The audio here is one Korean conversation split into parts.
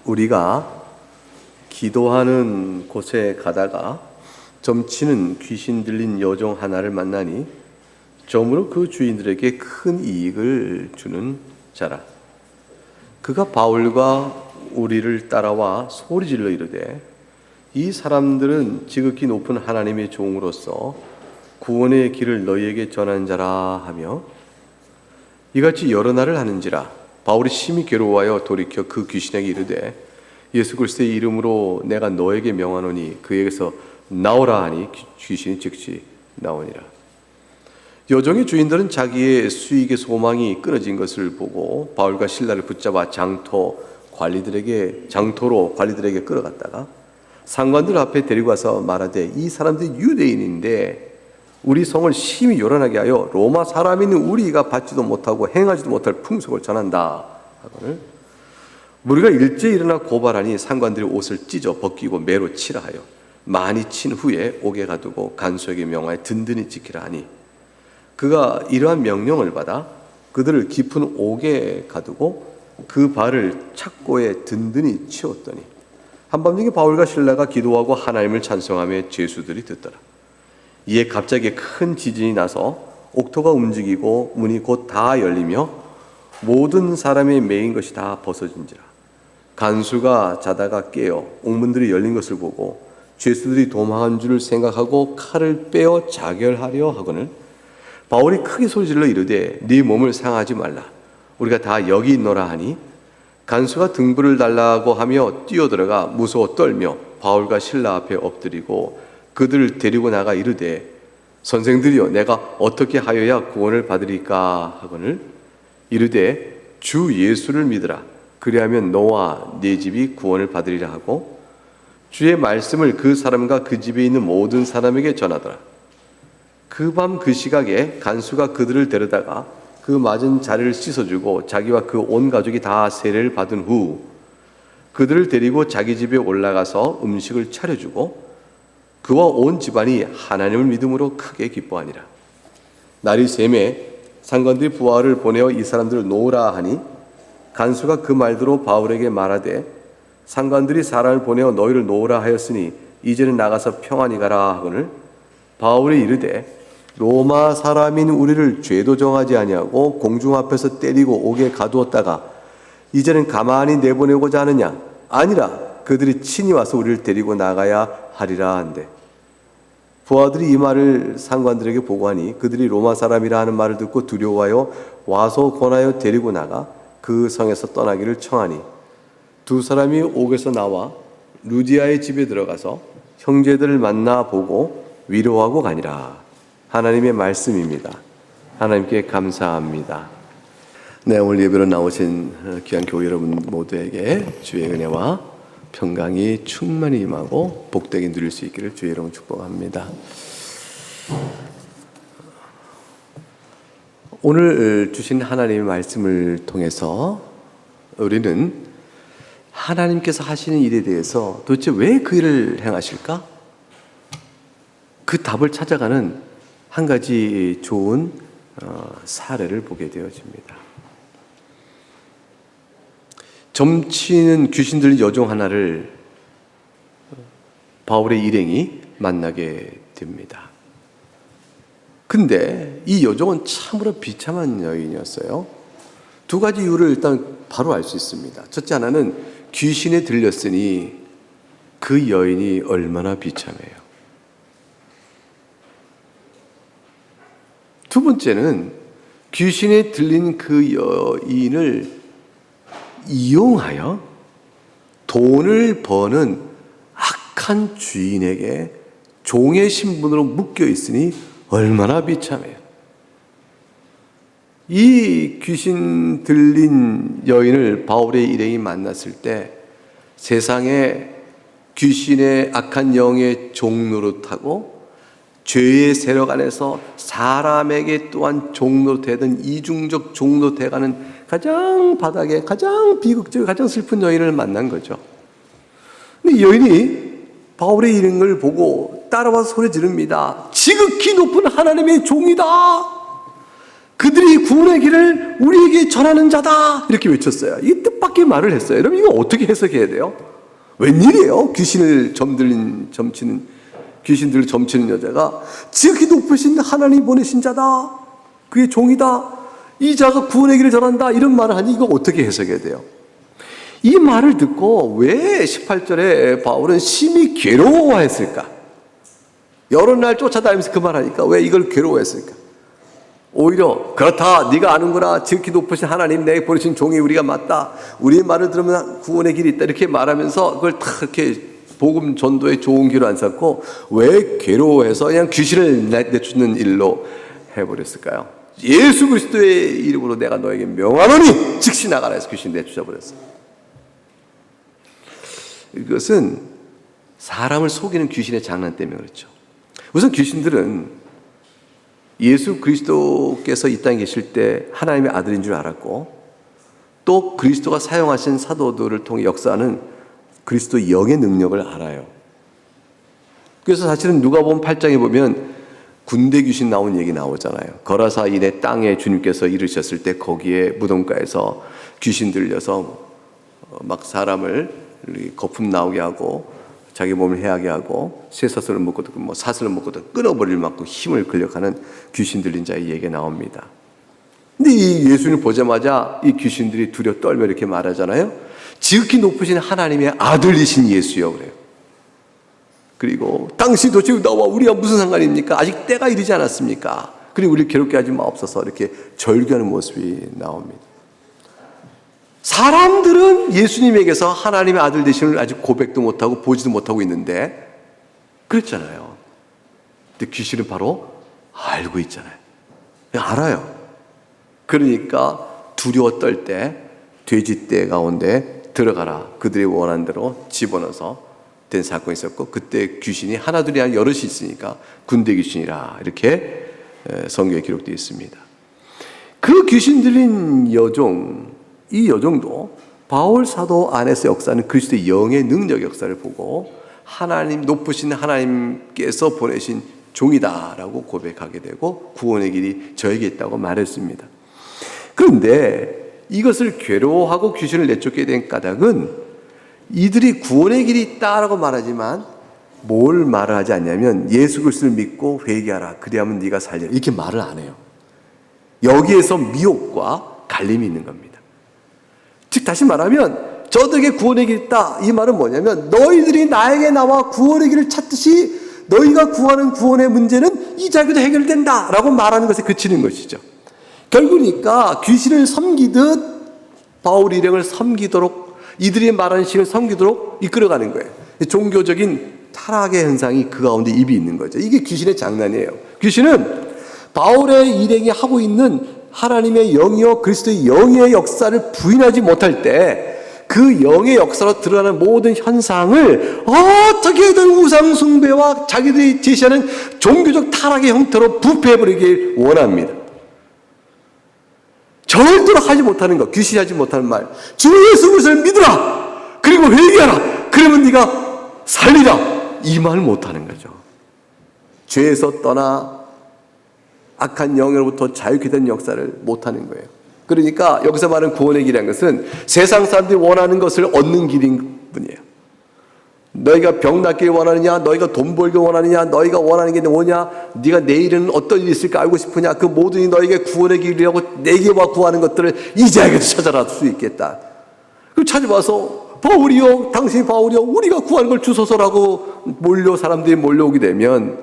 우리가 기도하는 곳에 가다가 점치는 귀신 들린 여종 하나를 만나니 점으로 그 주인들에게 큰 이익을 주는 자라. 그가 바울과 우리를 따라와 소리질러 이르되 이 사람들은 지극히 높은 하나님의 종으로서 구원의 길을 너희에게 전한 자라 하며 이같이 여러 날을 하는지라. 바울이 심히 괴로워하여 돌이켜 그 귀신에게 이르되 예수 그리스도의 이름으로 내가 너에게 명하노니 그에게서 나오라 하니 귀신이 즉시 나오니라. 여종의 주인들은 자기의 수익의 소망이 끊어진 것을 보고 바울과 실라를 붙잡아 장터로 관리들에게 끌어갔다가 상관들 앞에 데리고 와서 말하되 이 사람들이 유대인인데 우리 성을 심히 요란하게 하여 로마 사람인 우리가 받지도 못하고 행하지도 못할 풍속을 전한다 하거늘 우리가 일제히 일어나 고발하니 상관들이 옷을 찢어 벗기고 매로 치라 하여 많이 친 후에 옥에 가두고 간수에게 명하여 든든히 지키라 하니 그가 이러한 명령을 받아 그들을 깊은 옥에 가두고 그 발을 착고에 든든히 치웠더니 한밤중에 바울과 실라가 기도하고 하나님을 찬송하며 죄수들이 듣더라. 이에 갑자기 큰 지진이 나서 옥토가 움직이고 문이 곧 다 열리며 모든 사람의 매인 것이 다 벗어진지라. 간수가 자다가 깨어 옥문들이 열린 것을 보고 죄수들이 도망한 줄 생각하고 칼을 빼어 자결하려 하거늘 바울이 크게 소리질러 이르되 네 몸을 상하지 말라. 우리가 다 여기 있노라 하니 간수가 등불을 달라고 하며 뛰어들어가 무서워 떨며 바울과 실라 앞에 엎드리고 그들을 데리고 나가 이르되 선생들이여 내가 어떻게 하여야 구원을 받으리까 하거늘 이르되 주 예수를 믿으라. 그리하면 너와 네 집이 구원을 받으리라 하고 주의 말씀을 그 사람과 그 집에 있는 모든 사람에게 전하더라. 그 밤 그 시각에 간수가 그들을 데려다가 그 맞은 자리를 씻어주고 자기와 그 온 가족이 다 세례를 받은 후 그들을 데리고 자기 집에 올라가서 음식을 차려주고 그와 온 집안이 하나님을 믿음으로 크게 기뻐하니라. 날이 새매 상관들이 부하를 보내어 이 사람들을 놓으라 하니 간수가 그 말대로 바울에게 말하되 상관들이 사람을 보내어 너희를 놓으라 하였으니 이제는 나가서 평안히 가라 하거늘 바울이 이르되 로마 사람인 우리를 죄도 정하지 아니하고 공중 앞에서 때리고 옥에 가두었다가 이제는 가만히 내보내고자 하느냐? 아니라 그들이 친히 와서 우리를 데리고 나가야 하리라 한대. 부하들이 이 말을 상관들에게 보고하니 그들이 로마 사람이라 하는 말을 듣고 두려워하여 와서 권하여 데리고 나가 그 성에서 떠나기를 청하니 두 사람이 옥에서 나와 루디아의 집에 들어가서 형제들을 만나 보고 위로하고 가니라. 하나님의 말씀입니다. 하나님께 감사합니다. 네, 오늘 예배로 나오신 귀한 교회 여러분 모두에게 주의 은혜와 평강이 충만히 임하고 복되게 누릴 수 있기를 주의 이름으로 축복합니다. 오늘 주신 하나님의 말씀을 통해서 우리는 하나님께서 하시는 일에 대해서 도대체 왜 그 일을 행하실까? 그 답을 찾아가는 한 가지 좋은 사례를 보게 되어집니다. 점치는 귀신 들린 여종 하나를 바울의 일행이 만나게 됩니다. 근데 이 여종은 참으로 비참한 여인이었어요. 두 가지 이유를 일단 바로 알 수 있습니다. 첫째 하나는 귀신에 들렸으니 그 여인이 얼마나 비참해요. 두 번째는 귀신에 들린 그 여인을 이용하여 돈을 버는 악한 주인에게 종의 신분으로 묶여 있으니 얼마나 비참해요. 이 귀신 들린 여인을 바울의 일행이 만났을 때 세상에 귀신의 악한 영의 종노릇하고 죄의 세력 안에서 사람에게 또한 종노릇되던 이중적 종노릇해가는 가장 바닥에 가장 비극적이고 가장 슬픈 여인을 만난 거죠. 근데 이 여인이 바울의 일행을 보고 따라와서 소리 지릅니다. 지극히 높은 하나님의 종이다. 그들이 구원의 길을 우리에게 전하는 자다 이렇게 외쳤어요. 이 뜻밖의 말을 했어요. 여러분 이거 어떻게 해석해야 돼요? 웬일이에요? 귀신들을 점치는 여자가 지극히 높으신 하나님 보내신 자다, 그의 종이다, 이 자가 구원의 길을 전한다 이런 말을 하니 이거 어떻게 해석해야 돼요? 이 말을 듣고 왜 18절에 바울은 심히 괴로워했을까? 여러 날 쫓아다니면서 그 말하니까 왜 이걸 괴로워했을까? 오히려 그렇다, 네가 아는구나, 지극히 높으신 하나님 내게 보내신 종이 우리가 맞다, 우리의 말을 들으면 구원의 길이 있다 이렇게 말하면서 그걸 다 이렇게 복음 전도의 좋은 길로 안 삼고 왜 괴로워해서 그냥 귀신을 내쫓는 일로 해버렸을까요? 예수 그리스도의 이름으로 내가 너에게 명하노니 즉시 나가라 해서 귀신 내쫓아버렸어요. 이것은 사람을 속이는 귀신의 장난 때문에 그렇죠. 우선 귀신들은 예수 그리스도께서 이 땅에 계실 때 하나님의 아들인 줄 알았고, 또 그리스도가 사용하신 사도들을 통해 역사하는 그리스도 영의 능력을 알아요. 그래서 사실은 누가복음 8장에 보면 군대 귀신 나온 얘기 나오잖아요. 거라사 이내 땅에 주님께서 이르셨을 때 거기에 무덤가에서 귀신 들려서 막 사람을 거품 나오게 하고 자기 몸을 해하게 하고 쇠사슬을 묶고도 사슬을 묶고도 끊어버릴 만큼 힘을 근력하는 귀신 들린 자의 얘기가 나옵니다. 근데 이 예수님을 보자마자 이 귀신들이 두려워 떨며 이렇게 말하잖아요. 지극히 높으신 하나님의 아들이신 예수여 그래요. 그리고 당신 도대체 나와 우리가 무슨 상관입니까? 아직 때가 이르지 않았습니까? 그리고 우리를 괴롭게 하지 마옵소서 이렇게 절규하는 모습이 나옵니다. 사람들은 예수님에게서 하나님의 아들 되심을 아직 고백도 못하고 보지도 못하고 있는데 그랬잖아요. 근데 귀신은 바로 알고 있잖아요. 알아요. 그러니까 두려워 떨 때 돼지떼 가운데 들어가라, 그들이 원하는 대로 집어넣어서 된 사건이 있었고, 그때 귀신이 하나둘이 아니라 여럿이 있으니까 군대 귀신이라 이렇게 성경에 기록되어 있습니다. 그 귀신 들린 여종, 이 여종도 바울 사도 안에서 역사하는 그리스도의 영의 능력 역사를 보고 하나님, 높으신 하나님께서 보내신 종이다라고 고백하게 되고 구원의 길이 저에게 있다고 말했습니다. 그런데 이것을 괴로워하고 귀신을 내쫓게 된 까닭은 이들이 구원의 길이 있다라고 말하지만 뭘 말을 하지 않냐면 예수 그리스도를 믿고 회개하라, 그리하면 네가 살리라 이렇게 말을 안 해요. 여기에서 미혹과 갈림이 있는 겁니다. 즉 다시 말하면 저들에게 구원의 길이 있다, 이 말은 뭐냐면 너희들이 나에게 나와 구원의 길을 찾듯이 너희가 구하는 구원의 문제는 이 자에게도 해결된다 라고 말하는 것에 그치는 것이죠. 결국이니까 귀신을 섬기듯 바울 일행을 섬기도록, 이들이 말하는 식을 섬기도록 이끌어가는 거예요. 종교적인 타락의 현상이 그 가운데 입이 있는 거죠. 이게 귀신의 장난이에요. 귀신은 바울의 일행이 하고 있는 하나님의 영이요 그리스도의 영의 역사를 부인하지 못할 때 그 영의 역사로 드러나는 모든 현상을 어떻게든 우상 숭배와 자기들이 제시하는 종교적 타락의 형태로 부패해버리길 원합니다. 절대로 하지 못하는 것, 귀신이 하지 못하는 말, 주 예수 그리스도를 믿으라, 그리고 회개하라, 그러면 네가 살리라, 이 말 못하는 거죠. 죄에서 떠나 악한 영으로부터 자유케 된 역사를 못하는 거예요. 그러니까 여기서 말하는 구원의 길이라는 것은 세상 사람들이 원하는 것을 얻는 길인 뿐이에요. 너희가 병 낫길 원하느냐, 너희가 돈 벌길 원하느냐, 너희가 원하는 게 뭐냐, 네가 내일은 어떤 일이 있을까 알고 싶으냐, 그 모든이 너에게 구원의 길이라고 내게와 구하는 것들을 이제야게도 찾아라 할 수 있겠다. 그럼 찾아봐서 바울이요, 당신이 바울이요, 우리가 구하는 걸 주소서라고 사람들이 몰려오게 되면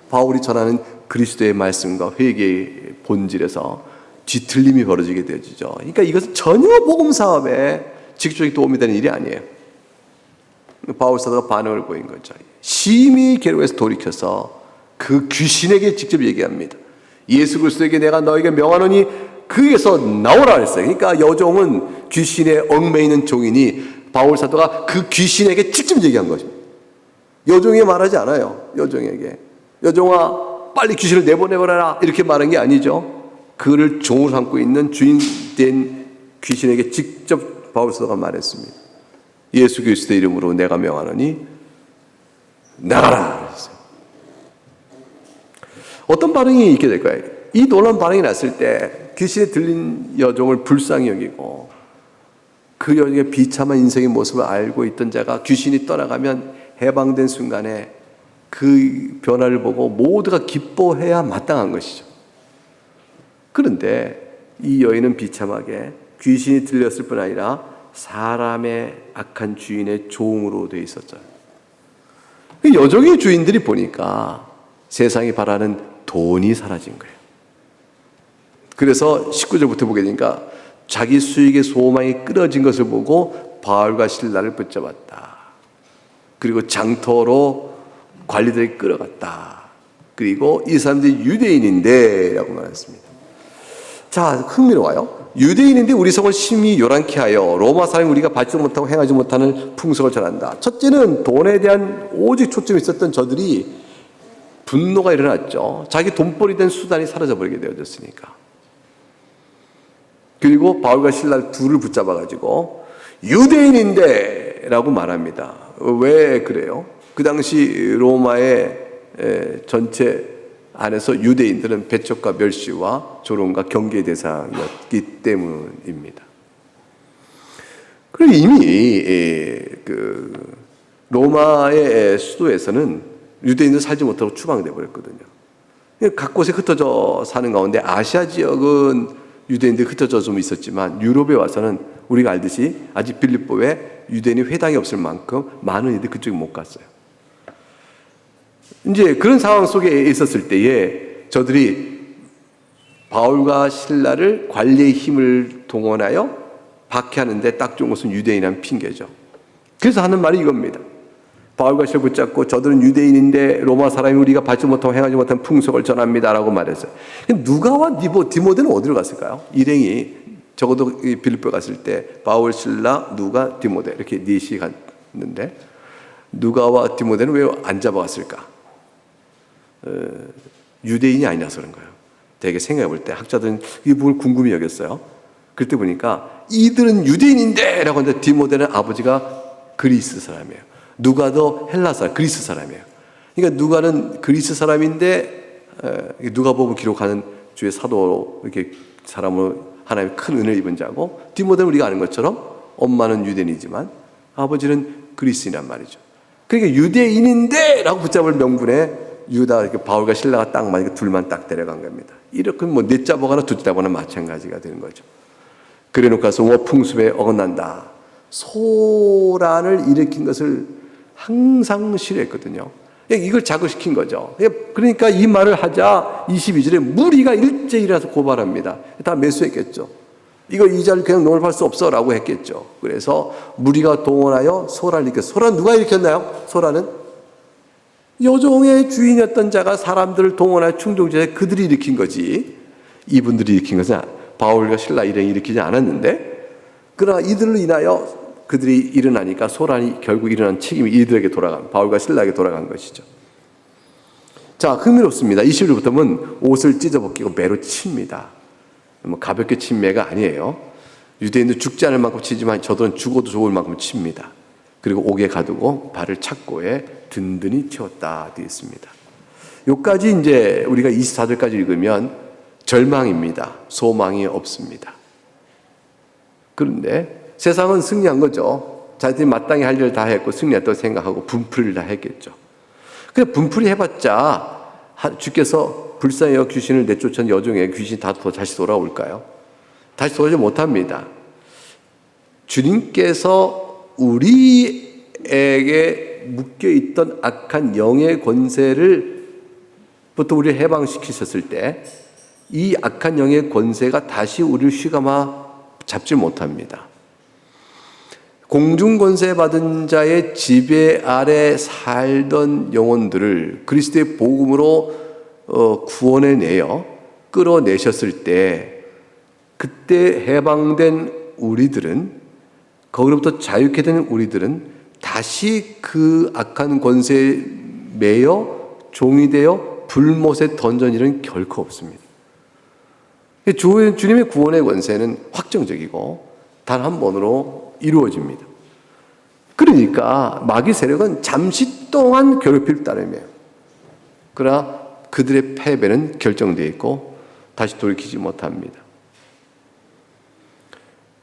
바울이 전하는 그리스도의 말씀과 회개의 본질에서 뒤틀림이 벌어지게 되죠. 그러니까 이것은 전혀 복음 사업에 직접적인 도움이 되는 일이 아니에요. 바울 사도가 반응을 보인 거죠. 심히 괴로워해서 돌이켜서 그 귀신에게 직접 얘기합니다. 예수 그리스도에게 내가 너에게 명하노니 그에서 나오라 했어요. 그러니까 여종은 귀신에 얽매이는 종이니 바울 사도가 그 귀신에게 직접 얘기한 것입니다. 여종에게 말하지 않아요. 여종에게 여종아 빨리 귀신을 내보내버려라 이렇게 말한 게 아니죠. 그를 종으로 삼고 있는 주인된 귀신에게 직접 바울 사도가 말했습니다. 예수 그리스도의 이름으로 내가 명하노니 나가라 그랬어요. 어떤 반응이 있게 될까요? 이 놀라운 반응이 났을 때 귀신에 들린 여종을 불쌍히 여기고 그 여종의 비참한 인생의 모습을 알고 있던 자가 귀신이 떠나가면 해방된 순간에 그 변화를 보고 모두가 기뻐해야 마땅한 것이죠. 그런데 이 여인은 비참하게 귀신이 들렸을 뿐 아니라 사람의 악한 주인의 종으로 되어 있었죠. 여종의 주인들이 보니까 세상이 바라는 돈이 사라진 거예요. 그래서 19절부터 보게 되니까 자기 수익의 소망이 끊어진 것을 보고 바울과 실라를 붙잡았다. 그리고 장터로 관리들이 끌어갔다. 그리고 이 사람들이 유대인인데 라고 말했습니다. 자, 흥미로워요. 유대인인데 우리 성을 심히 요란케 하여 로마 사람이 우리가 받지도 못하고 행하지 못하는 풍속을 전한다. 첫째는 돈에 대한 오직 초점이 있었던 저들이 분노가 일어났죠. 자기 돈벌이 된 수단이 사라져버리게 되어졌으니까. 그리고 바울과 실라 둘을 붙잡아가지고 유대인인데 라고 말합니다. 왜 그래요? 그 당시 로마의 전체 안에서 유대인들은 배척과 멸시와 조롱과 경계의 대상이었기 때문입니다. 그리고 이미 그 로마의 수도에서는 유대인들 살지 못하고 추방돼 버렸거든요. 각 곳에 흩어져 사는 가운데 아시아 지역은 유대인들이 흩어져 좀 있었지만 유럽에 와서는 우리가 알듯이 아직 빌립보에 유대인이 회당이 없을 만큼 많은 이들이 그쪽에 못 갔어요. 이제 그런 상황 속에 있었을 때에 저들이 바울과 실라를 관리의 힘을 동원하여 박해하는데 딱 좋은 것은 유대인이라는 핑계죠. 그래서 하는 말이 이겁니다. 바울과 실을 붙잡고 저들은 유대인인데 로마 사람이 우리가 받지 못하고 행하지 못한 풍속을 전합니다 라고 말했어요. 누가와 디모데는 어디로 갔을까요? 일행이 적어도 빌립보에 갔을 때 바울, 실라, 누가, 디모데 이렇게 넷이 갔는데 누가와 디모데는 왜 안 잡아갔을까? 유대인이 아니라서 그런 거예요. 되게 생각해 볼 때 학자들은 이게 뭘 궁금히 여겼어요. 그때 보니까 이들은 유대인인데 라고 하는데 디모데는 아버지가 그리스 사람이에요. 누가도 헬라 사람, 그리스 사람이에요. 그러니까 누가는 그리스 사람인데 누가복음 기록하는 주의 사도로 이렇게 사람으로 하나님의 큰 은혜를 입은 자고 디모데는 우리가 아는 것처럼 엄마는 유대인이지만 아버지는 그리스인이란 말이죠. 그러니까 유대인인데 라고 붙잡을 명분에 유다 이렇게 바울과 실라가 딱 맞으니까 둘만 딱 데려간 겁니다. 이렇게 뭐 넷 잡아가나 둘 잡아나 마찬가지가 되는 거죠. 그래 놓고 가서 풍습에 어긋난다. 소란을 일으킨 것을 항상 싫어했거든요. 이걸 자극시킨 거죠. 그러니까 이 말을 하자 22절에 무리가 일제히 일어나서 고발합니다. 다 매수했겠죠. 이거 이 자를 그냥 논할 수 없어 라고 했겠죠. 그래서 무리가 동원하여 소란을 일으켰어요. 소란 누가 일으켰나요? 소란은 여종의 주인이었던 자가 사람들을 동원하여 충동지에 그들이 일으킨 거지 이분들이 일으킨 것은 바울과 실라 일행이 일으키지 않았는데 그러나 이들로 인하여 그들이 일어나니까 소란이 결국 일어난 책임이 이들에게 돌아간 바울과 실라에게 돌아간 것이죠. 자, 흥미롭습니다. 20절부터는 옷을 찢어벗기고 매로 칩니다. 뭐 가볍게 친 매가 아니에요. 유대인들 죽지 않을 만큼 치지만 저들은 죽어도 좋을 만큼 칩니다. 그리고 옥에 가두고 발을 착고에 든든히 채웠다 되어 있습니다. 여기까지 이제 우리가 24절까지 읽으면 절망입니다. 소망이 없습니다. 그런데 세상은 승리한 거죠. 자기들이 마땅히 할 일을 다 했고 승리했다고 생각하고 분풀이를 다 했겠죠. 근데 분풀이 해봤자 주께서 불쌍히 여겨 귀신을 내쫓은 여종의 귀신이 다 다시 돌아올까요? 다시 돌아오지 못합니다. 주님께서 우리에게 묶여있던 악한 영의 권세를 부터 우리를 해방시키셨을 때 이 악한 영의 권세가 다시 우리를 휘감아 잡지 못합니다. 공중권세 받은 자의 지배 아래 살던 영혼들을 그리스도의 복음으로 구원해내어 끌어내셨을 때 그때 해방된 우리들은 거기로부터 자유케 된 우리들은 다시 그 악한 권세에 매여 종이 되어 불못에 던전 일은 결코 없습니다. 주님의 구원의 권세는 확정적이고 단 한 번으로 이루어집니다. 그러니까 마귀 세력은 잠시 동안 괴롭힐 따름이에요. 그러나 그들의 패배는 결정되어 있고 다시 돌이키지 못합니다.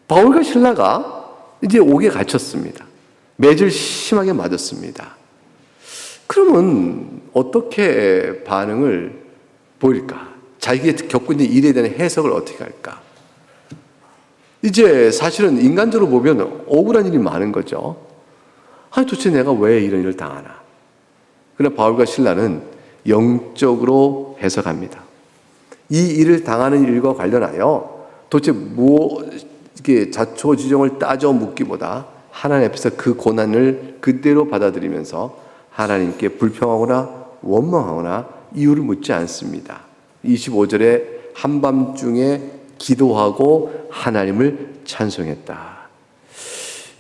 바울과 실라가 이제 옥에 갇혔습니다. 매질 심하게 맞았습니다. 그러면 어떻게 반응을 보일까? 자기가 겪고 있는 일에 대한 해석을 어떻게 할까? 이제 사실은 인간적으로 보면 억울한 일이 많은 거죠. 아니 도대체 내가 왜 이런 일을 당하나? 그러나 바울과 실라는 영적으로 해석합니다. 이 일을 당하는 일과 관련하여 도대체 이게 자초지종을 따져 묻기보다 하나님 앞에서 그 고난을 그대로 받아들이면서 하나님께 불평하거나 원망하거나 이유를 묻지 않습니다. 25절에 한밤중에 기도하고 하나님을 찬송했다.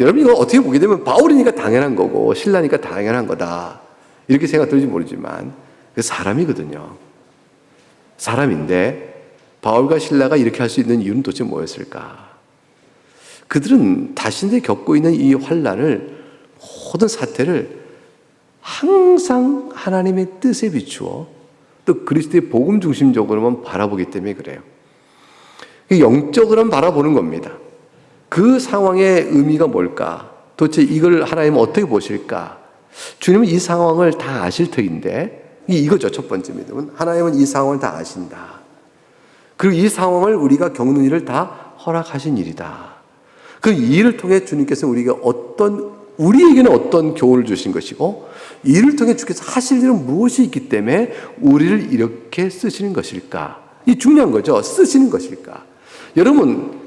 여러분 이거 어떻게 보게 되면 바울이니까 당연한 거고 신라니까 당연한 거다 이렇게 생각 들지 모르지만 그 사람이거든요. 사람인데 바울과 신라가 이렇게 할 수 있는 이유는 도대체 뭐였을까? 그들은 자신들이 겪고 있는 이 환난을 모든 사태를 항상 하나님의 뜻에 비추어 또 그리스도의 복음 중심적으로만 바라보기 때문에 그래요. 영적으로만 바라보는 겁니다. 그 상황의 의미가 뭘까? 도대체 이걸 하나님은 어떻게 보실까? 주님은 이 상황을 다 아실 터인데 이거죠. 첫 번째 믿음은 하나님은 이 상황을 다 아신다. 그리고 이 상황을 우리가 겪는 일을 다 허락하신 일이다. 그 일을 통해 주님께서 우리에게는 어떤 교훈을 주신 것이고 이 일을 통해 주께서 하실 일은 무엇이 있기 때문에 우리를 이렇게 쓰시는 것일까? 이 중요한 거죠. 쓰시는 것일까? 여러분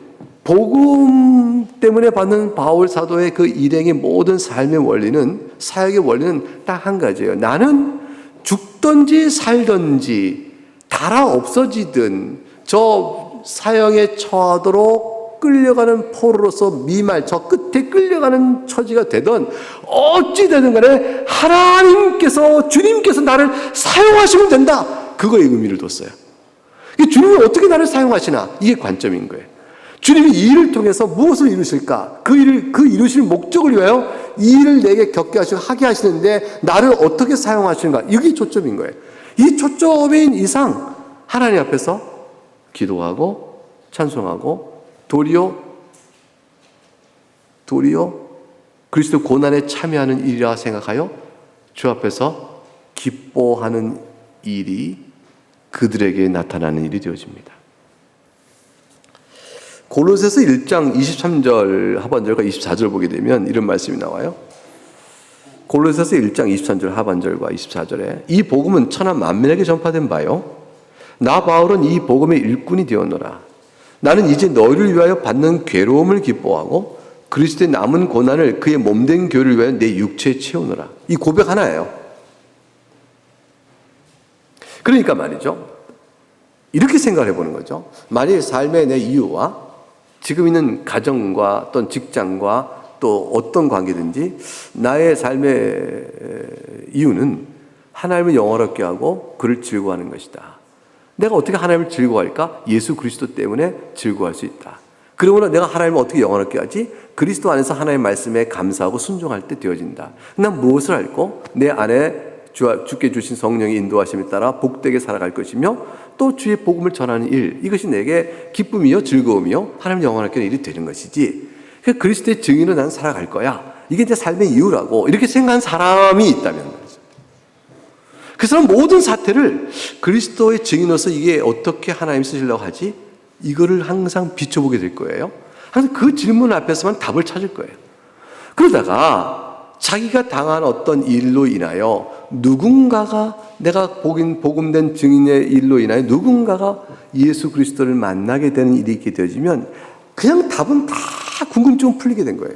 복음 때문에 받는 바울 사도의 그 일행의 모든 삶의 원리는 사역의 원리는 딱 한 가지예요. 나는 죽든지 살든지 달아 없어지든 저 사형에 처하도록 끌려가는 포로로서 미말 저 끝에 끌려가는 처지가 되든 어찌 되든 간에 하나님께서 주님께서 나를 사용하시면 된다. 그거에 의미를 뒀어요. 주님은 어떻게 나를 사용하시나 이게 관점인 거예요. 주님이 이 일을 통해서 무엇을 이루실까? 그 이루실 목적을 위하여 이 일을 내게 겪게 하시고 하게 하시는데 나를 어떻게 사용하시는가? 이게 초점인 거예요. 이 초점인 이상 하나님 앞에서 기도하고 찬송하고 도리어 그리스도 고난에 참여하는 일이라 생각하여 주 앞에서 기뻐하는 일이 그들에게 나타나는 일이 되어집니다. 골로새서 1장 23절 하반절과 24절 보게 되면 이런 말씀이 나와요. 골로새서 1장 23절 하반절과 24절에 이 복음은 천하 만민에게 전파된 바요. 나 바울은 이 복음의 일꾼이 되었노라. 나는 이제 너희를 위하여 받는 괴로움을 기뻐하고 그리스도의 남은 고난을 그의 몸된 교회를 위하여 내 육체에 채우노라. 이 고백 하나예요. 그러니까 말이죠. 이렇게 생각을 해보는 거죠. 만일 삶의 내 이유와 지금 있는 가정과 또는 직장과 또 어떤 관계든지 나의 삶의 이유는 하나님을 영화롭게 하고 그를 즐거워하는 것이다. 내가 어떻게 하나님을 즐거워할까? 예수 그리스도 때문에 즐거워할 수 있다. 그러므로 내가 하나님을 어떻게 영화롭게 하지? 그리스도 안에서 하나님의 말씀에 감사하고 순종할 때 되어진다. 난 무엇을 할고 내 안에 주께 주신 성령의 인도하심에 따라 복되게 살아갈 것이며 또 주의 복음을 전하는 일, 이것이 내게 기쁨이요 즐거움이요 하나님 영원하게 하는 일이 되는 것이지. 그리스도의 증인으로 난 살아갈 거야. 이게 이제 삶의 이유라고 이렇게 생각한 사람이 있다면 말이죠. 그 사람 모든 사태를 그리스도의 증인으로서 이게 어떻게 하나님 쓰시려고 하지? 이거를 항상 비춰보게 될 거예요. 항상 그 질문 앞에서만 답을 찾을 거예요. 그러다가 자기가 당한 어떤 일로 인하여 누군가가 내가 복음된 증인의 일로 인하여 누군가가 예수 그리스도를 만나게 되는 일이 있게 되어지면 그냥 답은 다 궁금증은 풀리게 된 거예요.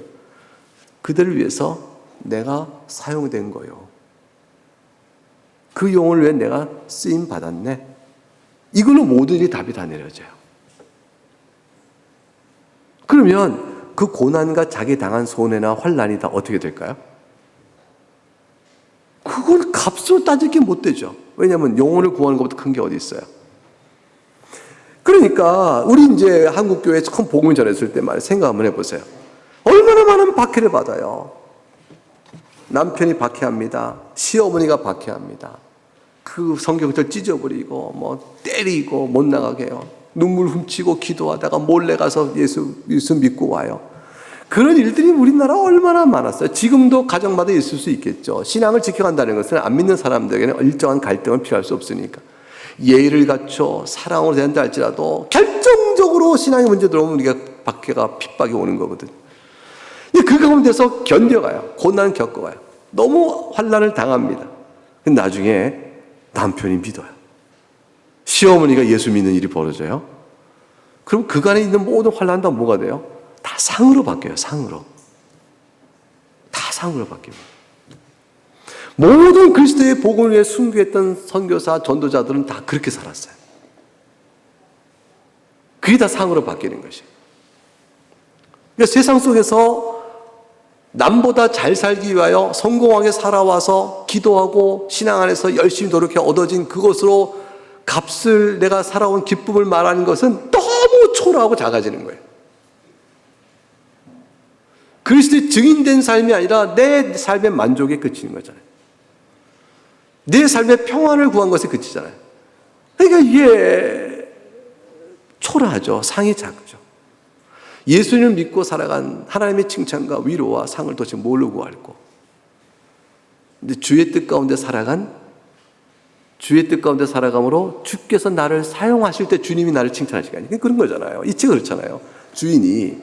그들을 위해서 내가 사용된 거예요. 그 영혼을 위해 내가 쓰임 받았네. 이걸로 모든 일이 답이 다 내려져요. 그러면 그 고난과 자기 당한 손해나 환난이 다 어떻게 될까요? 그건 값으로 따질 게 못 되죠. 왜냐하면 영혼을 구하는 것보다 큰 게 어디 있어요. 그러니까 우리 이제 한국 교회에 처음 복음을 전했을 때 말 생각 한번 해보세요. 얼마나 많은 박해를 받아요. 남편이 박해합니다. 시어머니가 박해합니다. 그 그 성경절 찢어버리고 뭐 때리고 못 나가게 해요. 눈물 훔치고 기도하다가 몰래 가서 예수 믿고 와요. 그런 일들이 우리나라 얼마나 많았어요. 지금도 가정마다 있을 수 있겠죠. 신앙을 지켜간다는 것은 안 믿는 사람들에게는 일정한 갈등을 피할 수 없으니까. 예의를 갖춰 사랑으로 대한다 할지라도 결정적으로 신앙의 문제 들어오면 우리가 박해가 핍박이 오는 거거든요. 그 가운데서 견뎌가요. 고난 겪어가요. 너무 환난을 당합니다. 근데 나중에 남편이 믿어요. 시어머니가 예수 믿는 일이 벌어져요. 그럼 그간에 있는 모든 환난 다 뭐가 돼요? 다 상으로 바뀌어요. 상으로. 다 상으로 바뀝니다. 모든 그리스도의 복음을 위해 순교했던 선교사, 전도자들은 다 그렇게 살았어요. 그게 다 상으로 바뀌는 것이에요. 그러니까 세상 속에서 남보다 잘 살기 위하여 성공하게 살아와서 기도하고 신앙 안에서 열심히 노력해 얻어진 그것으로 값을 내가 살아온 기쁨을 말하는 것은 너무 초라하고 작아지는 거예요. 그리스도의 증인된 삶이 아니라 내 삶의 만족에 그치는 거잖아요. 내 삶의 평안을 구한 것에 그치잖아요. 그러니까 이게 초라하죠. 상이 작죠. 예수님을 믿고 살아간 하나님의 칭찬과 위로와 상을 도대체 뭘로 구할꼬? 근데 주의 뜻 가운데 살아감으로 주께서 나를 사용하실 때 주님이 나를 칭찬하실 거 아니에요. 그런 거잖아요. 이 책은 그렇잖아요. 주인이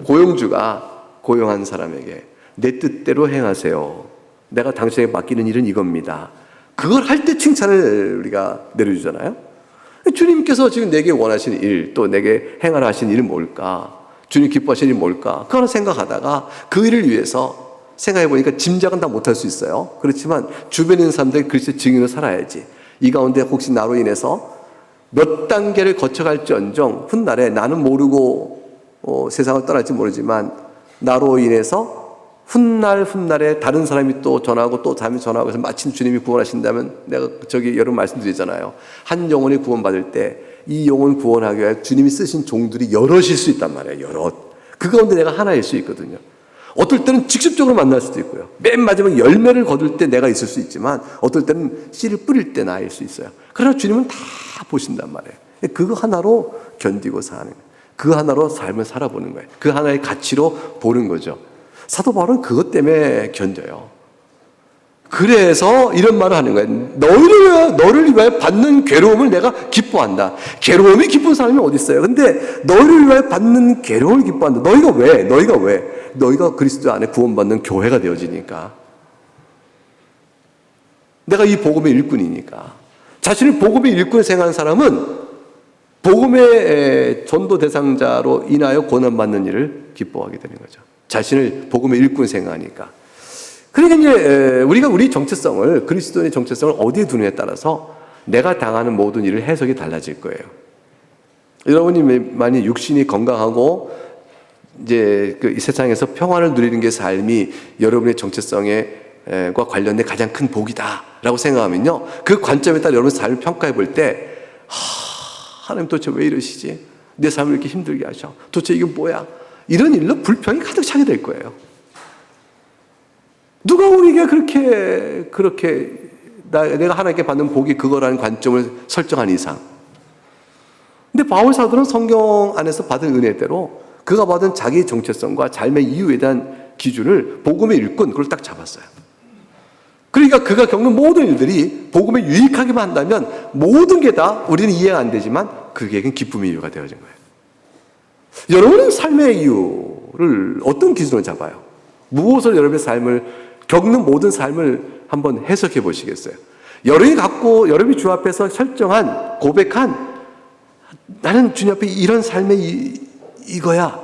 고용주가 고용한 사람에게 내 뜻대로 행하세요. 내가 당신에게 맡기는 일은 이겁니다. 그걸 할 때 칭찬을 우리가 내려주잖아요. 주님께서 지금 내게 원하시는 일, 또 내게 행하라 하시는 일은 뭘까? 주님 기뻐하시는 일이 뭘까? 그거는 생각하다가 그 일을 위해서 생각해 보니까 짐작은 다 못할 수 있어요. 그렇지만 주변에 있는 사람들이 그리스도의 증인으로 살아야지. 이 가운데 혹시 나로 인해서 몇 단계를 거쳐갈지언정 훗날에 나는 모르고 세상을 떠날지 모르지만 나로 인해서 훗날에 다른 사람이 또 전하고 또 다음이 전하고 해서 마침 주님이 구원하신다면 내가 여러분 말씀드리잖아요. 한 영혼이 구원받을 때 이 영혼 구원하기 위해 주님이 쓰신 종들이 여럿일 수 있단 말이에요. 여럿. 그 가운데 내가 하나일 수 있거든요. 어떨 때는 직접적으로 만날 수도 있고요. 맨 마지막 열매를 거둘 때 내가 있을 수 있지만 어떨 때는 씨를 뿌릴 때 나일 수 있어요. 그러나 주님은 다 보신단 말이에요. 그거 하나로 견디고 사는 거예요. 그 하나로 삶을 살아보는 거예요. 그 하나의 가치로 보는 거죠. 사도 바울은 그것 때문에 견뎌요. 그래서 이런 말을 하는 거예요. 너를 위하여 받는 괴로움을 내가 기뻐한다. 괴로움이 기쁜 사람이 어디 있어요? 근데 너를 위하여 받는 괴로움을 기뻐한다. 너희가 왜? 너희가 그리스도 안에 구원받는 교회가 되어지니까. 내가 이 복음의 일꾼이니까. 자신을 복음의 일꾼 생각하는 사람은 복음의 전도 대상자로 인하여 고난받는 일을 기뻐하게 되는 거죠. 자신을 복음의 일꾼 생각하니까. 그러니까 이제 우리가 우리 정체성을, 그리스도의 정체성을 어디에 두느냐에 따라서 내가 당하는 모든 일을 해석이 달라질 거예요. 여러분이 만약 육신이 건강하고 이제 이 세상에서 평안을 누리는 게 삶이 여러분의 정체성과 관련된 가장 큰 복이다라고 생각하면요, 그 관점에 따라 여러분의 삶을 평가해 볼 때 하나님 도대체 왜 이러시지? 내 삶을 이렇게 힘들게 하셔. 도대체 이게 뭐야? 이런 일로 불평이 가득 차게 될 거예요. 누가 우리에게 그렇게 내가 하나님께 받는 복이 그거라는 관점을 설정한 이상. 근데 바울 사도는 성경 안에서 받은 은혜대로 그가 받은 자기의 정체성과 삶의 이유에 대한 기준을 복음의 일꾼, 그걸 딱 잡았어요. 그러니까 그가 겪는 모든 일들이 복음에 유익하게만 한다면 모든 게 다 우리는 이해가 안 되지만 그게는 기쁨의 이유가 되어진 거예요. 여러분은 삶의 이유를 어떤 기준으로 잡아요? 무엇을 여러분의 삶을 겪는 모든 삶을 한번 해석해 보시겠어요? 여러분이 주 앞에서 설정한, 고백한 나는 주님 앞에 이런 삶의 이거야.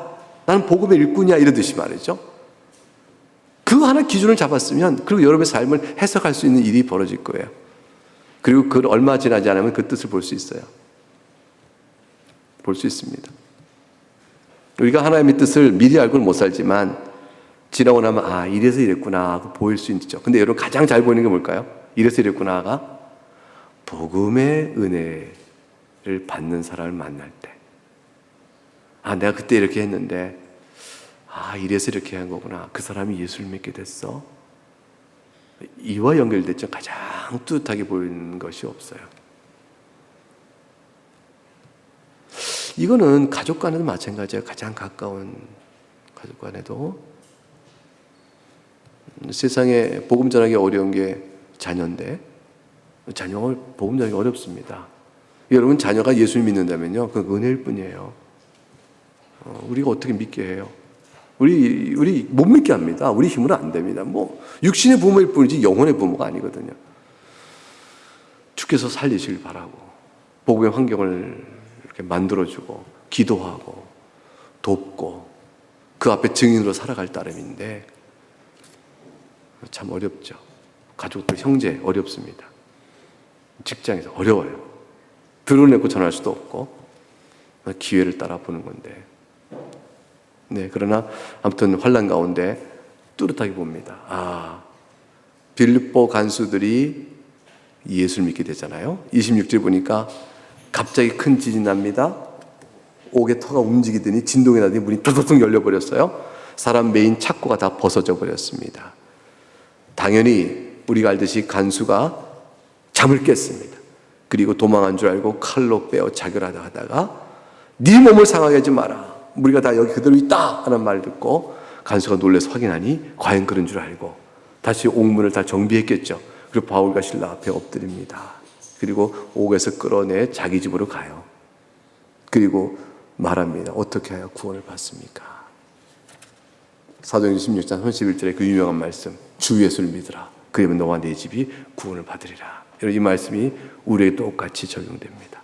나는 복음의 일꾼이야. 이러듯이 말이죠. 그거 하나 기준을 잡았으면 그리고 여러분의 삶을 해석할 수 있는 일이 벌어질 거예요. 그리고 그걸 얼마 지나지 않으면 그 뜻을 볼 수 있어요. 볼 수 있습니다. 우리가 하나님의 뜻을 미리 알고는 못 살지만 지나고 나면 이래서 이랬구나 하고 보일 수 있죠. 근데 여러분 가장 잘 보이는 게 뭘까요? 이래서 이랬구나가 복음의 은혜를 받는 사람을 만날 때, 내가 그때 이렇게 했는데 이래서 이렇게 한 거구나. 그 사람이 예수를 믿게 됐어. 이와 연결됐죠. 가장 영 뚜렷하게 보이는 것이 없어요. 이거는 가족 간에도 마찬가지예요. 가장 가까운 가족 간에도. 세상에 복음 전하기 어려운 게 자녀인데, 자녀가 복음 전하기 어렵습니다. 여러분 자녀가 예수를 믿는다면요, 그건 은혜일 뿐이에요. 우리가 어떻게 믿게 해요? 우리 못 믿게 합니다. 우리 힘으로 안 됩니다. 뭐 육신의 부모일 뿐이지 영혼의 부모가 아니거든요. 주께서 살리시길 바라고 복음의 환경을 이렇게 만들어주고 기도하고 돕고 그 앞에 증인으로 살아갈 따름인데 참 어렵죠. 가족들, 형제 어렵습니다. 직장에서 어려워요. 드러내고 전할 수도 없고 기회를 따라 보는 건데, 네, 그러나 아무튼 환난 가운데 뚜렷하게 봅니다. 빌립보 간수들이 예수를 믿게 되잖아요. 26절 보니까 갑자기 큰 지진이 납니다. 옥의 터가 움직이더니 진동이 나더니 문이 뚜둑 열려버렸어요. 사람 메인 착고가 다 벗어져 버렸습니다. 당연히 우리가 알듯이 간수가 잠을 깼습니다. 그리고 도망한 줄 알고 칼로 빼어 자결하다가 네 몸을 상하게 하지 마라, 우리가 다 여기 그대로 있다 하는 말을 듣고 간수가 놀라서 확인하니 과연 그런 줄 알고 다시 옥문을 다 정비했겠죠. 그리고 바울과 실라 앞에 엎드립니다. 그리고 옥에서 끌어내 자기 집으로 가요. 그리고 말합니다. 어떻게 하여 구원을 받습니까? 사도행전 16장 31절에 그 유명한 말씀, 주 예수를 믿으라, 그러면 너와 네 집이 구원을 받으리라. 이 말씀이 우리에게 똑같이 적용됩니다.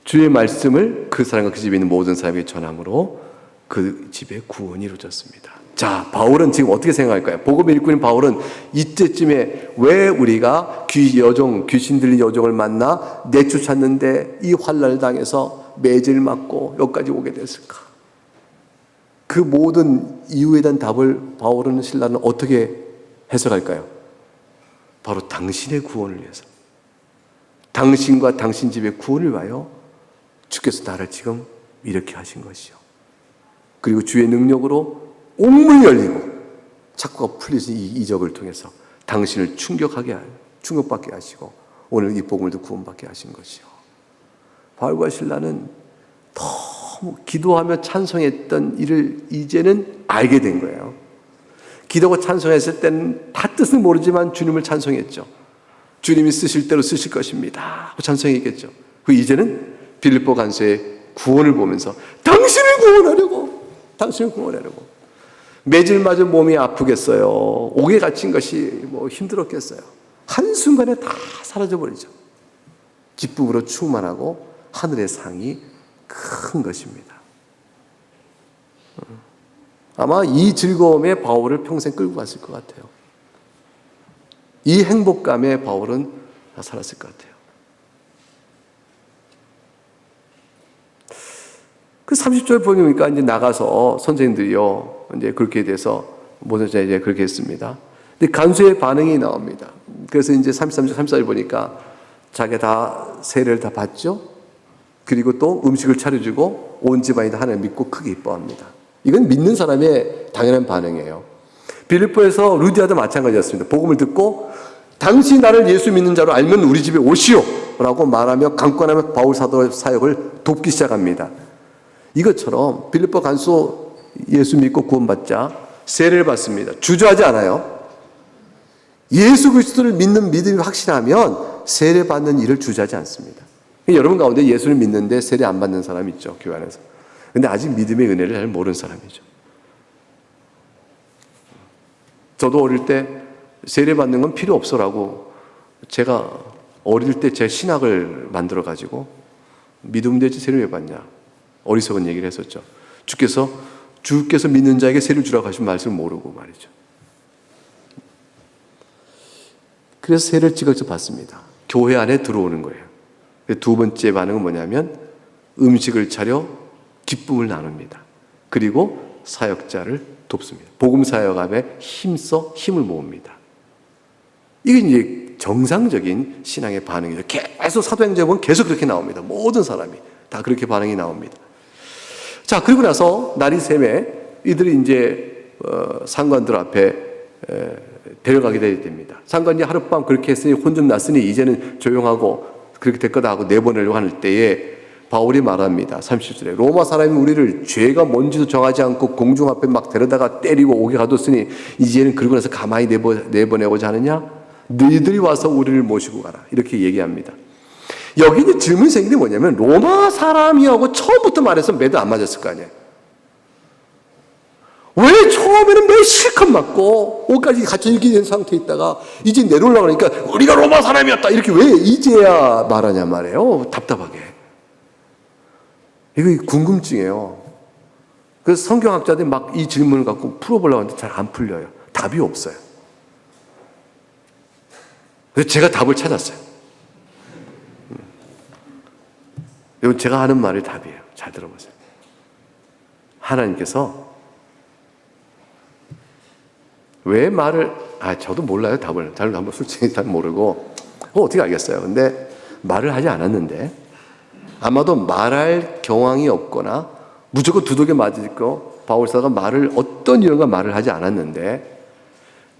주의 말씀을 그 사람과 그 집에 있는 모든 사람에게 전함으로 그 집에 구원이 이루어졌습니다. 자, 바울은 지금 어떻게 생각할까요? 복음의 일꾼인 바울은 이때쯤에 왜 우리가 귀신 들린 여종을 만나 내쫓았는데 이 환난을 당해서 매질 맞고 여기까지 오게 됐을까? 그 모든 이유에 대한 답을 바울은, 신라는 어떻게 해석할까요? 바로 당신의 구원을 위해서, 당신과 당신 집의 구원을 위하여 주께서 나를 지금 이렇게 하신 것이요. 그리고 주의 능력으로 옥문이 열리고 착고가 풀리신 이 이적을 통해서 당신을 충격받게 하시고 오늘 이 복음을 구원받게 하신 것이요. 바울과 실라는 너무 기도하며 찬송했던 일을 이제는 알게 된 거예요. 기도하고 찬송했을 때는 다 뜻은 모르지만 주님을 찬송했죠. 주님이 쓰실 대로 쓰실 것입니다 하고 찬송했겠죠. 그 이제는 빌립보 간수의 구원을 보면서 당신을 구원하려고 매질 맞은 몸이 아프겠어요. 옥에 갇힌 것이 뭐 힘들었겠어요. 한순간에 다 사라져버리죠. 기쁨으로 충만하고 하늘의 상이 큰 것입니다. 아마 이 즐거움에 바울을 평생 끌고 갔을 것 같아요. 이 행복감에 바울은 다 살았을 것 같아요. 그 30절 보니까 이제 나가서 선생님들이요, 이제 그렇게 돼서 모두 이제 그렇게 했습니다. 근데 간수의 반응이 나옵니다. 그래서 이제 33절, 34절 보니까 자기가 다 세례를 다 받죠. 그리고 또 음식을 차려주고 온 집안이 다 하나님 믿고 크게 기뻐합니다. 이건 믿는 사람의 당연한 반응이에요. 빌립보에서 루디아도 마찬가지였습니다. 복음을 듣고 당신 나를 예수 믿는 자로 알면 우리 집에 오시오 라고 말하며 강권하며 바울 사도 사역을 돕기 시작합니다. 이것처럼 빌립보 간수 예수 믿고 구원받자 세례를 받습니다. 주저하지 않아요. 예수 그리스도를 믿는 믿음이 확실하면 세례 받는 일을 주저하지 않습니다. 여러분 가운데 예수를 믿는데 세례 안 받는 사람 있죠, 교회 안에서. 근데 아직 믿음의 은혜를 잘 모르는 사람이죠. 저도 어릴 때 세례 받는 건 필요 없어라고, 제가 어릴 때 제 신학을 만들어 가지고 믿음 되지 세례 왜 받냐, 어리석은 얘기를 했었죠. 주께서 믿는 자에게 세례를 주라고 하신 말씀을 모르고 말이죠. 그래서 세례를 지각적 받습니다. 교회 안에 들어오는 거예요. 두 번째 반응은 뭐냐면 음식을 차려 기쁨을 나눕니다. 그리고 사역자를 돕습니다. 복음 사역함에 힘써 힘을 모읍니다. 이게 이제 정상적인 신앙의 반응이죠. 계속 사도행전에 보면 계속 그렇게 나옵니다. 모든 사람이 다 그렇게 반응이 나옵니다. 자, 그리고 나서 날이 새매 이들이 이제 상관들 앞에 데려가게 됩니다. 상관이 하룻밤 그렇게 했으니 혼 좀 났으니 이제는 조용하고 그렇게 될 거다 하고 내보내려고 할 때에 바울이 말합니다. 30절에 로마 사람이 우리를 죄가 뭔지도 정하지 않고 공중 앞에 막 데려다가 때리고 오게 가뒀으니 이제는 그러고 나서 가만히 내보내고자 하느냐? 너희들이 와서 우리를 모시고 가라. 이렇게 얘기합니다. 여기 이제 질문이 생기는 게 뭐냐면 로마 사람이하고 처음부터 말해서 매도 안 맞았을 거 아니에요. 왜 처음에는 매 실컷 맞고 옷까지 갖춰 입게 된 상태에 있다가 이제 내려오려고 하니까 우리가 로마 사람이었다 이렇게 왜 이제야 말하냐 말이에요. 답답하게. 이거 궁금증이에요. 그래서 성경학자들이 막 이 질문을 갖고 풀어보려고 하는데 잘 안 풀려요. 답이 없어요. 그래서 제가 답을 찾았어요. 이건 제가 하는 말이 답이에요. 잘 들어보세요. 하나님께서 왜 말을, 저도 몰라요, 답을. 잘 한번 솔직히 잘 모르고, 어떻게 알겠어요. 근데 말을 하지 않았는데, 아마도 말할 경황이 없거나, 무조건 두둑에 맞고, 바울사가 말을, 어떤 이유가 말을 하지 않았는데,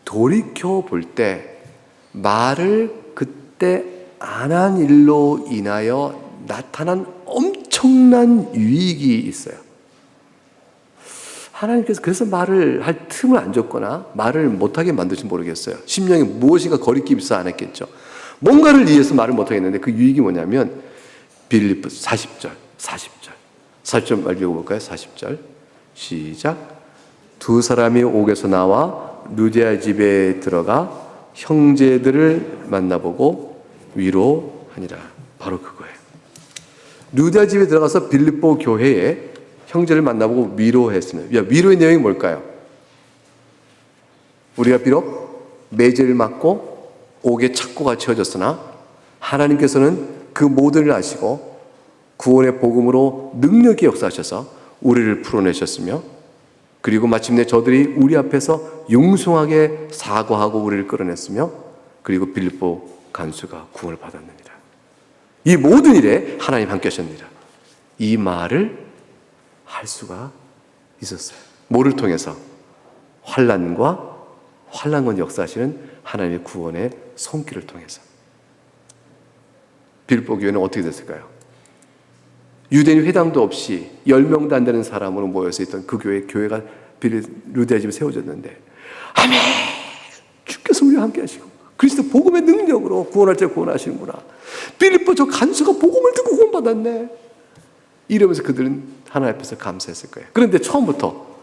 돌이켜 볼 때, 말을 그때 안 한 일로 인하여 나타난 엄청난 유익이 있어요. 하나님께서 그래서 말을 할 틈을 안 줬거나 말을 못하게 만들지 모르겠어요. 심령에 무엇인가 거리낌 있어 안 했겠죠. 뭔가를 위해서 말을 못하겠는데 그 유익이 뭐냐면 빌립보 40절 말 읽어볼까요? 40절 시작. 두 사람이 옥에서 나와 루디아 집에 들어가 형제들을 만나보고 위로하니라. 바로 그거예요. 루디아 집에 들어가서 빌립보 교회에 형제를 만나보고 위로했습니다. 위로의 내용이 뭘까요? 우리가 비록 매제를 맞고 옥에 착고가 채워졌으나 하나님께서는 그 모든 일을 아시고 구원의 복음으로 능력이 역사하셔서 우리를 풀어내셨으며 그리고 마침내 저들이 우리 앞에서 융숭하게 사과하고 우리를 끌어냈으며 그리고 빌립보 간수가 구원을 받았느니라. 이 모든 일에 하나님 함께 하셨느니라. 이 말을 할 수가 있었어요. 뭐를 통해서? 환난과 역사하시는 하나님의 구원의 손길을 통해서. 빌립보 교회는 어떻게 됐을까요? 유대인 회당도 없이 10명도 안 되는 사람으로 모여서 있던 그 교회가 루디아 집에 세워졌는데 아멘! 주께서 우리와 함께 하시고 그리스도 복음의 능력으로 구원할 때 구원하시는구나. 빌립보 저 간수가 복음을 듣고 구원받았네. 이러면서 그들은 하나님 앞에서 감사했을 거예요. 그런데 처음부터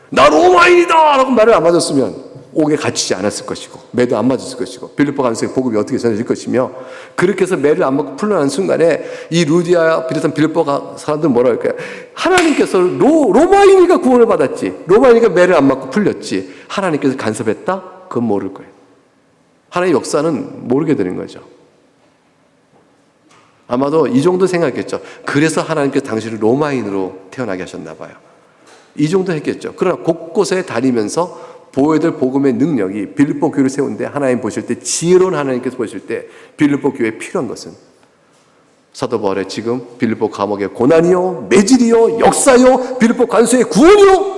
나 로마인이다! 라고 말을 안 맞았으면 옥에 갇히지 않았을 것이고 매도 안 맞았을 것이고 빌립보 간수의 복음이 어떻게 전해질 것이며 그렇게 해서 매를 안 맞고 풀려나는 순간에 이 루디아 비롯한 빌립보 사람들은 뭐라 할까요? 하나님께서 로마인이가 구원을 받았지 로마인이가 매를 안 맞고 풀렸지 하나님께서 간섭했다? 그건 모를 거예요. 하나님의 역사는 모르게 되는 거죠. 아마도 이 정도 생각했겠죠. 그래서 하나님께서 당신을 로마인으로 태어나게 하셨나 봐요. 이 정도 했겠죠. 그러나 곳곳에 다니면서 보여야 될 복음의 능력이 빌립보 교회를 세우는데 하나님 보실 때 지혜로운 하나님께서 보실 때 빌립보 교회에 필요한 것은 사도 바울의 지금 빌립보 감옥의 고난이요 매질이요 역사요 빌립보 간수의 구원이요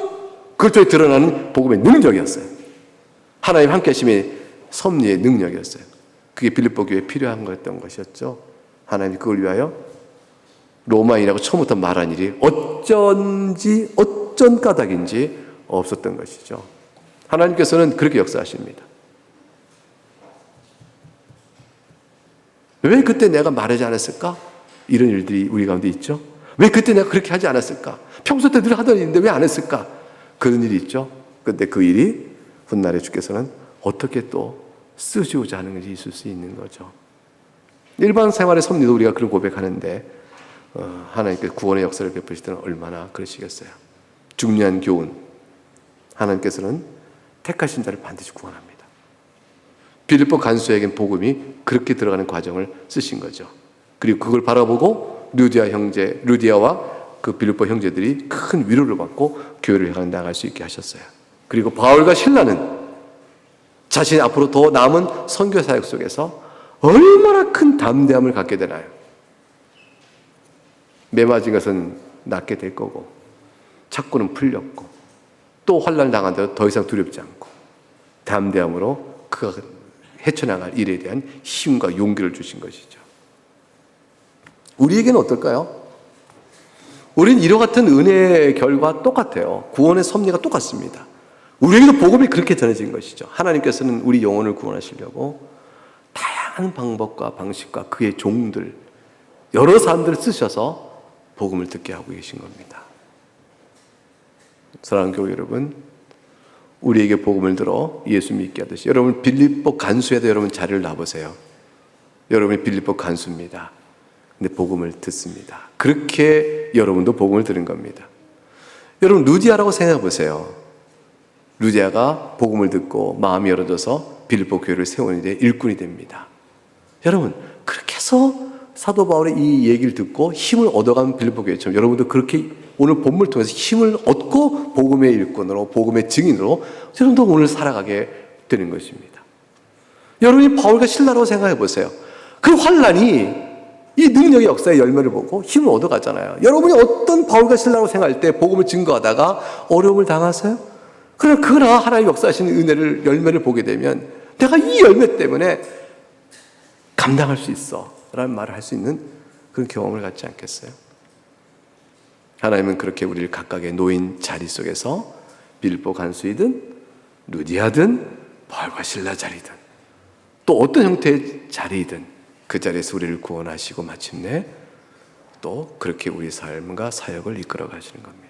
그걸 통해 드러나는 복음의 능력이었어요. 하나님 함께 하심의 섭리의 능력이었어요. 그게 빌립보 교회에 필요한 거였던 것이었죠. 하나님이 그걸 위하여 로마인이라고 처음부터 말한 일이 어쩐 까닭인지 없었던 것이죠. 하나님께서는 그렇게 역사하십니다. 왜 그때 내가 말하지 않았을까? 이런 일들이 우리 가운데 있죠. 왜 그때 내가 그렇게 하지 않았을까? 평소 때 늘 하던 일인데 왜 안 했을까? 그런 일이 있죠. 그런데 그 일이 훗날에 주께서는 어떻게 또 쓰시고자 하는 것이 있을 수 있는 거죠. 일반 생활의 섭리도 우리가 그런 고백하는데 하나님께서 구원의 역사를 베푸실 때는 얼마나 그러시겠어요. 중요한 교훈. 하나님께서는 택하신 자를 반드시 구원합니다. 빌립보 간수에겐 복음이 그렇게 들어가는 과정을 쓰신 거죠. 그리고 그걸 바라보고 루디아와 그 빌립보 형제들이 큰 위로를 받고 교회를 향해 나갈 수 있게 하셨어요. 그리고 바울과 실라는 자신이 앞으로 더 남은 선교 사역 속에서 얼마나 큰 담대함을 갖게 되나요? 매 맞은 것은 낫게 될 거고 착고는 풀렸고 또 환난을 당한다고 더 이상 두렵지 않고 담대함으로 그가 헤쳐나갈 일에 대한 힘과 용기를 주신 것이죠. 우리에게는 어떨까요? 우리는 이와 같은 은혜의 결과 똑같아요. 구원의 섭리가 똑같습니다. 우리에게도 복음이 그렇게 전해진 것이죠. 하나님께서는 우리 영혼을 구원하시려고 다양한 방법과 방식과 그의 종들, 여러 사람들을 쓰셔서 복음을 듣게 하고 계신 겁니다. 사랑하는 교회 여러분, 우리에게 복음을 들어 예수 믿게 하듯이 여러분 빌립보 간수에도 여러분 자리를 놔보세요. 여러분이 빌립보 간수입니다. 근데 복음을 듣습니다. 그렇게 여러분도 복음을 들은 겁니다. 여러분 루디아라고 생각해 보세요. 루디아가 복음을 듣고 마음이 열어져서 빌립보 교회를 세우는데 일꾼이 됩니다. 여러분 그렇게 해서 사도 바울의 이 얘기를 듣고 힘을 얻어간 빌립보 교회처럼 여러분도 그렇게 오늘 본문을 통해서 힘을 얻고 복음의 일꾼으로 복음의 증인으로 여러분도 오늘 살아가게 되는 것입니다. 여러분이 바울과 실라라고 생각해 보세요. 그 환난이 이 능력의 역사의 열매를 보고 힘을 얻어가잖아요. 여러분이 어떤 바울과 실라라고 생각할 때 복음을 증거하다가 어려움을 당하세요? 그러나 하나님 역사하시는 은혜를 열매를 보게 되면 내가 이 열매 때문에 감당할 수 있어 라는 말을 할 수 있는 그런 경험을 갖지 않겠어요? 하나님은 그렇게 우리를 각각의 놓인 자리 속에서 빌립보 간수이든 루디아든 바울과 실라 자리든 또 어떤 형태의 자리이든 그 자리에서 우리를 구원하시고 마침내 또 그렇게 우리 삶과 사역을 이끌어 가시는 겁니다.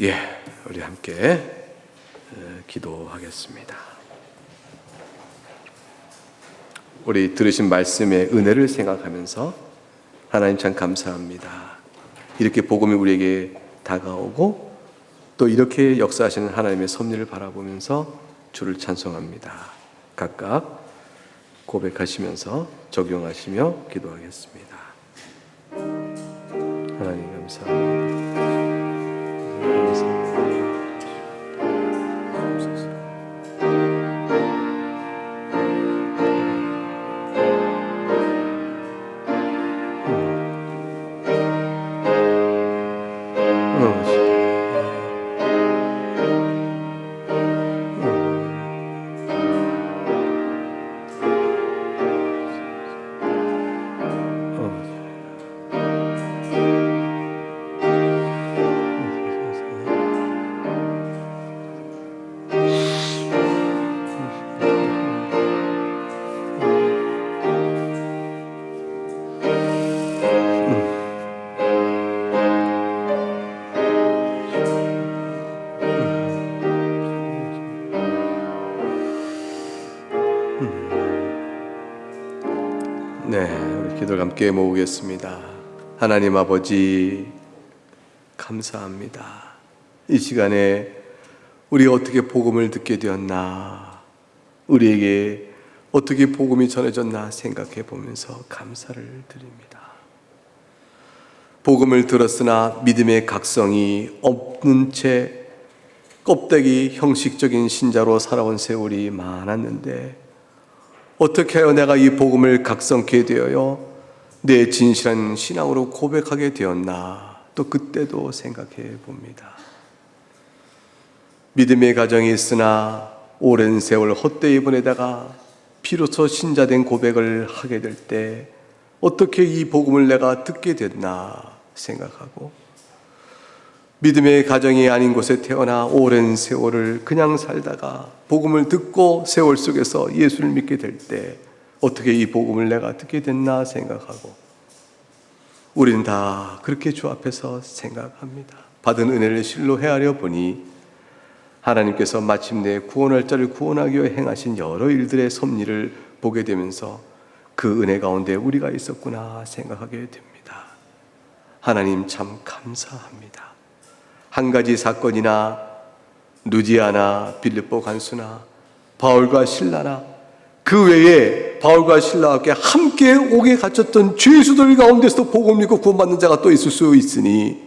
예, 우리 함께 기도하겠습니다. 우리 들으신 말씀의 은혜를 생각하면서 하나님 참 감사합니다. 이렇게 복음이 우리에게 다가오고 또 이렇게 역사하시는 하나님의 섭리를 바라보면서 주를 찬송합니다. 각각 고백하시면서 적용하시며 기도하겠습니다. 하나님 감사합니다. 네, 우리 기도를 함께 모으겠습니다. 하나님 아버지 감사합니다. 이 시간에 우리가 어떻게 복음을 듣게 되었나, 우리에게 어떻게 복음이 전해졌나 생각해 보면서 감사를 드립니다. 복음을 들었으나 믿음의 각성이 없는 채 껍데기 형식적인 신자로 살아온 세월이 많았는데 어떻게 하여 내가 이 복음을 각성케 되어요 내 진실한 신앙으로 고백하게 되었나, 또 그때도 생각해 봅니다. 믿음의 가정이 있으나 오랜 세월 헛되이 보내다가 비로소 신자된 고백을 하게 될 때 어떻게 이 복음을 내가 듣게 됐나 생각하고, 믿음의 가정이 아닌 곳에 태어나 오랜 세월을 그냥 살다가 복음을 듣고 세월 속에서 예수를 믿게 될 때 어떻게 이 복음을 내가 듣게 됐나 생각하고, 우리는 다 그렇게 주 앞에서 생각합니다. 받은 은혜를 실로 헤아려 보니 하나님께서 마침내 구원할 자를 구원하기 위해 행하신 여러 일들의 섭리를 보게 되면서 그 은혜 가운데 우리가 있었구나 생각하게 됩니다. 하나님 참 감사합니다. 한 가지 사건이나 누디아나 빌립보 간수나 바울과 실라나 그 외에 바울과 실라와 함께 옥에 갇혔던 죄수들 가운데서도 복음 믿고 구원받는 자가 또 있을 수 있으니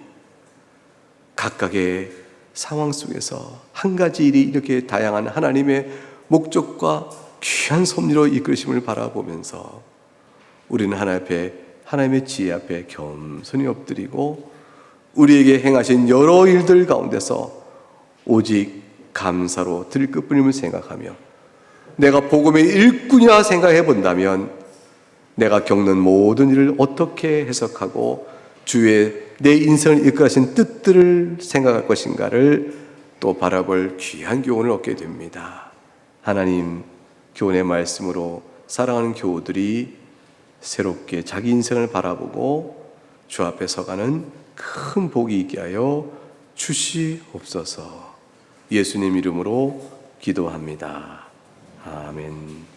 각각의 상황 속에서 한 가지 일이 이렇게 다양한 하나님의 목적과 귀한 섭리로 이끌심을 바라보면서 우리는 하나님 앞에, 하나님의 지혜 앞에 겸손히 엎드리고 우리에게 행하신 여러 일들 가운데서 오직 감사로 드릴 것뿐임을 생각하며 내가 복음의 일꾼이라 생각해 본다면 내가 겪는 모든 일을 어떻게 해석하고 주의 내 인생을 이끌어가신 뜻들을 생각할 것인가를 또 바라볼 귀한 교훈을 얻게 됩니다. 하나님 교훈의 말씀으로 사랑하는 교우들이 새롭게 자기 인생을 바라보고 주 앞에 서가는 큰 복이 있게 하여 주시옵소서. 예수님 이름으로 기도합니다. 아멘.